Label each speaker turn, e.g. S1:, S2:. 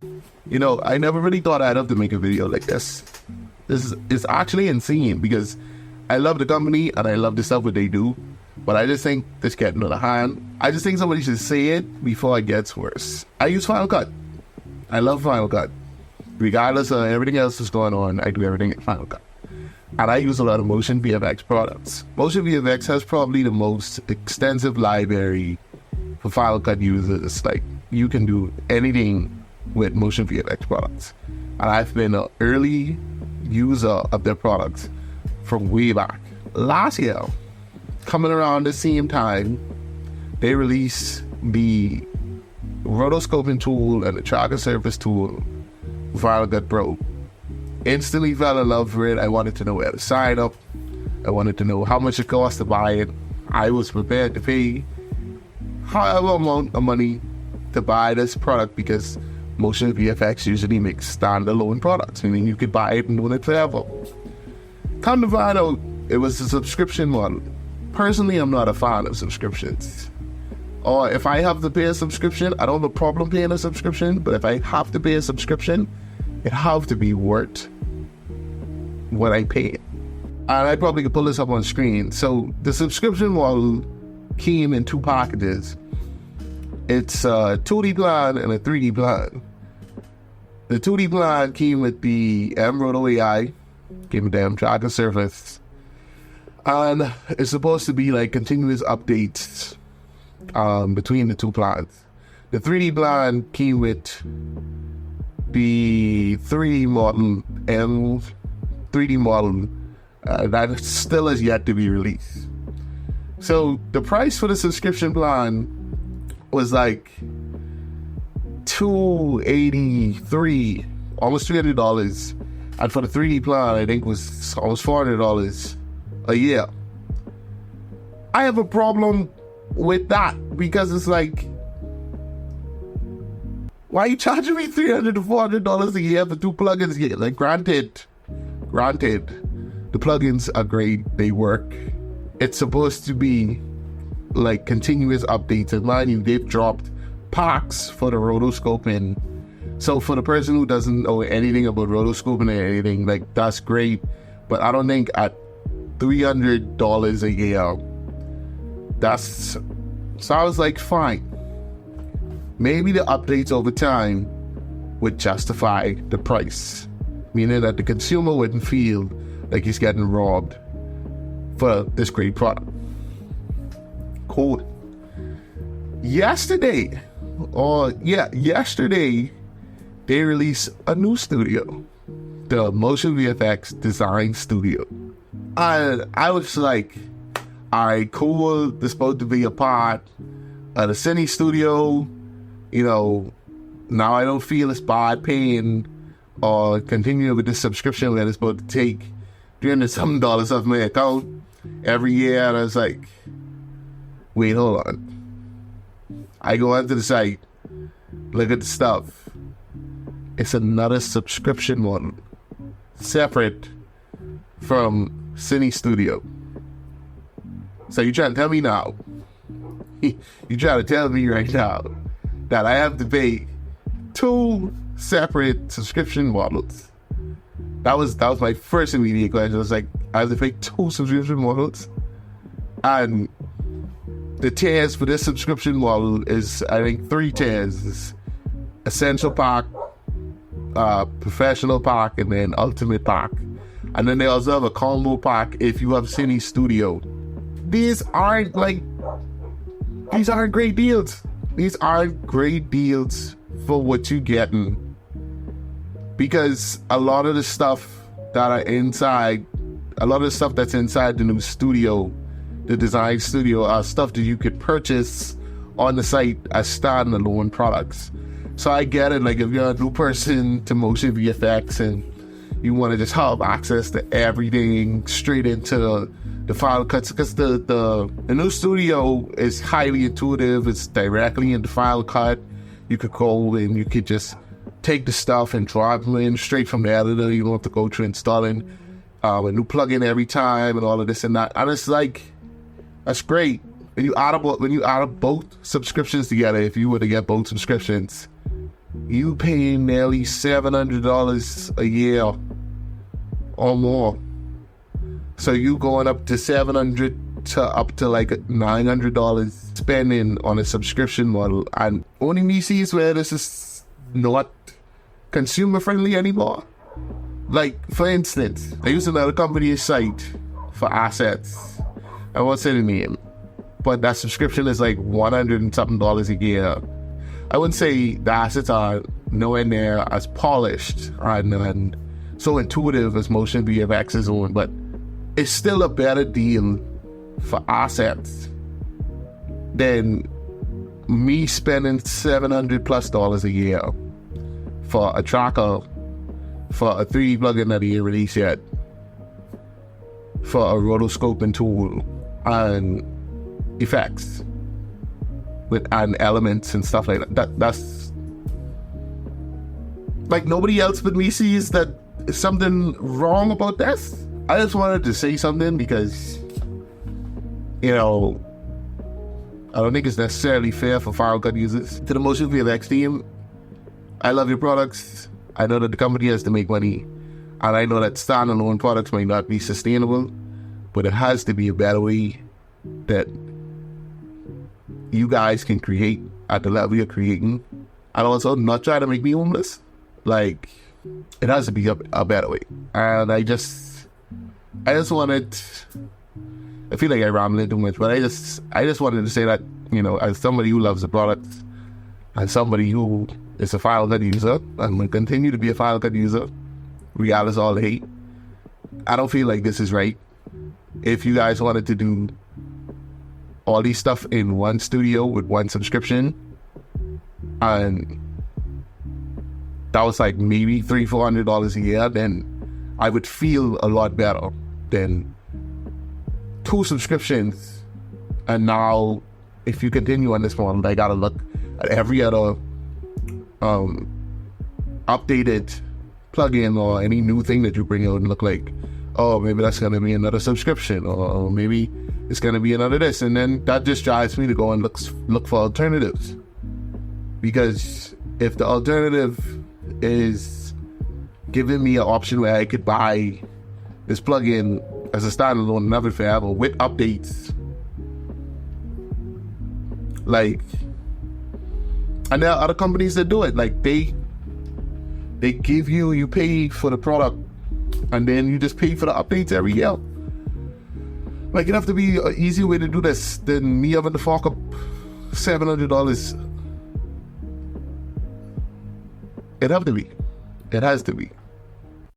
S1: You know, I never really thought I'd have to make a video like this. It's actually insane because I love the company and I love the stuff that they do, but I just think this getting out of hand. I just think somebody should say it before it gets worse. I use Final Cut. I love Final Cut. Regardless of everything else that's going on, I do everything in Final Cut. And I use a lot of MotionVFX products. MotionVFX has probably the most extensive library for Final Cut users. Like, you can do anything with MotionVFX products. And I've been an early user of their products from way back. Last year, coming around the same time, they released the rotoscoping tool and the tracker surface tool for Final Cut Pro. Instantly fell in love with it. I wanted to know where to sign up. I wanted to know how much it cost to buy it. I was prepared to pay however amount of money to buy this product because MotionVFX usually makes standalone products, meaning you could buy it and own it forever. Come to find out, it was a subscription model. Personally, I'm not a fan of subscriptions. Or if I have to pay a subscription, I don't have a problem paying a subscription, but if I have to pay a subscription, it have to be worth what I pay. And I probably could pull this up on screen. So the subscription model came in two packages. It's a 2D plan and a 3D plan. The 2D plan came with the M-Roto AI, came with the M-Tracker surface, and it's supposed to be like continuous updates between the two plans. The 3D plan came with the 3D model and 3D model that still has yet to be released. So the price for the subscription plan was like $283, almost $300, and for the 3D plan I think was almost $400 a year. I have a problem with that because it's like, why are you charging me $300 to $400 a year for two plugins here? Like, granted, the plugins are great, they work. It's supposed to be like continuous updates, and mind you, they've dropped packs for the rotoscoping. So for the person who doesn't know anything about rotoscoping or anything, like, that's great. But I don't think at $300 a year, that's sounds like fine. Maybe the updates over time would justify the price, meaning that the consumer wouldn't feel like he's getting robbed for this great product. Cool. Yesterday, they released a new studio, the MotionVFX Design Studio. And I was like, alright, cool, this is supposed to be a part of the Cine Studio. You know, now I don't feel it's bad paying or continuing with this subscription that is supposed to take $300-something off my account every year. And I was like, wait, hold on. I go onto the site, look at the stuff. It's another subscription one, separate from Cine Studio. So you trying to tell me now, you trying to tell me right now that I have to pay two separate subscription models? That was my first immediate question. I was like, I have to pay two subscription models? And the tiers for this subscription model is, I think, 3 tiers. Essential pack, professional pack, and then ultimate pack. And then they also have a combo pack if you have Cine Studio. These aren't great deals. These aren't great deals for what you're getting. Because a lot of the stuff that's inside the new studio, the design studio, are stuff that you could purchase on the site as standalone products. So I get it, like, if you're a new person to MotionVFX and you want to just have access to everything straight into the Final Cuts, because the new studio is highly intuitive. It's directly in the Final Cut. You could go and you could just take the stuff and drop them in straight from the editor. You don't have to go through installing a new plugin every time and all of this and that. And it's like, that's great. When you add both subscriptions together, if you were to get both subscriptions, you paying nearly $700 a year or more. So you going up to $700 to up to like $900 spending on a subscription model, and only me sees where this is not consumer friendly anymore. Like, for instance, I use another company's site for assets. I won't say the name, but that subscription is like $100 and something a year. I wouldn't say the assets are nowhere near as polished and so intuitive as MotionVFX's own, but it's still a better deal for assets than me spending $700+ a year for a tracker, for a 3D plugin that he released yet, for a rotoscoping tool and effects and elements and stuff like that. That's like, nobody else but me sees that there's something wrong about this. I just wanted to say something because, you know, I don't think it's necessarily fair for Final Cut users. To the MotionVFX team, I love your products. I know that the company has to make money, and I know that standalone products may not be sustainable, but it has to be a better way that you guys can create at the level you're creating, and also not try to make me homeless. Like, it has to be a better way. And I just wanted, I feel like I rambled too much, but I just wanted to say that, you know, as somebody who loves the product, and somebody who is a Final Cut user, and will continue to be a Final Cut user, regardless of all the hate, I don't feel like this is right. If you guys wanted to do all these stuff in one studio with one subscription, and that was like maybe $300-400 a year, then I would feel a lot better than 2 subscriptions. And now, if you continue on this one, I gotta look at every other updated plugin or any new thing that you bring out and look like, oh, maybe that's gonna be another subscription, or maybe it's gonna be another this, and then that just drives me to go and look for alternatives. Because if the alternative is giving me an option where I could buy this plugin as a standalone and have it forever with updates, like, and there are other companies that do it. Like, they give you pay for the product, and then you just pay for the updates every year. Like, it'd have to be an easier way to do this than me having to fork up $700. It'd have to be. It has to be.